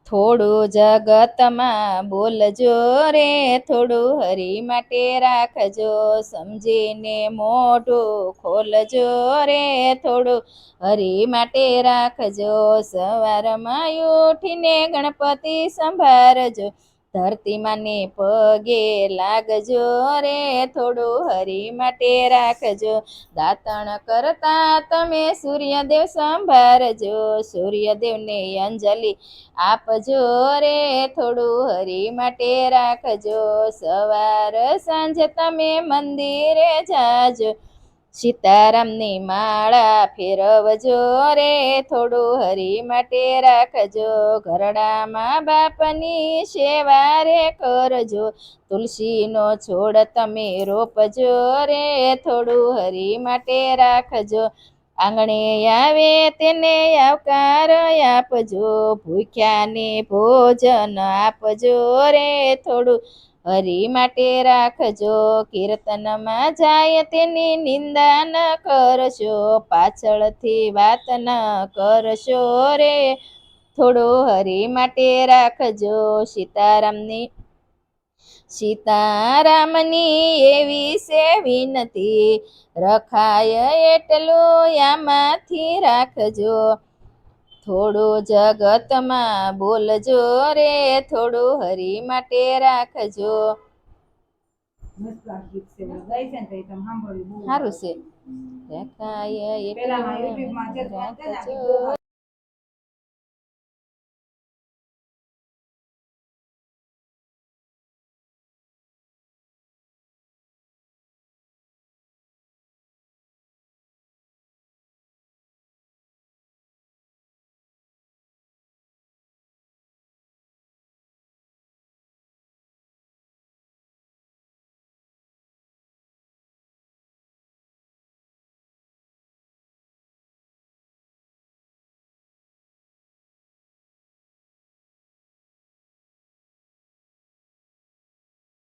થોડું જગતમાં બોલજો રે, થોડું હરી માટે રાખજો, સમજીને મોઢું ખોલજો રે, થોડું હરી માટે રાખજો, સવારમાં ઉઠીને ગણપતિ સંભાળજો, ધરતી માને પગે લાગજો રે, થોડું હરી માટે રાખજો, દાતણ કરતા તમે સૂર્યદેવ સંભાળજો, સૂર્યદેવને અંજલિ આપજો રે, થોડું હરી માટે રાખજો, સવાર સાંજે તમે મંદિરે જાજો, સીતારામની માળા ફેરવજો રે, થોડું હરી માટે રાખજો, ઘરડામાં બાપની સેવા રે કરજો, તુલસીનો છોડ તમે રોપજો રે, થોડું હરી માટે રાખજો, આંગણે આવે તેને આવકાર આપજો, ભૂખ્યાને ભોજન આપજો રે, થોડું હરી માટે રાખજો, કીર્તનમાં જાય તેની નિંદા ન કરશો, પાછળથી વાત ન કરશો રે, થોડું હરી માટે રાખજો, સીતારામની એવી છે વિનતી, રખાય એટલું આમાંથી રાખજો, થોડું જગતમાં બોલજો રે, થોડું હરી માટે રાખજો. સારું છે. રખાય એટલું રાખજો.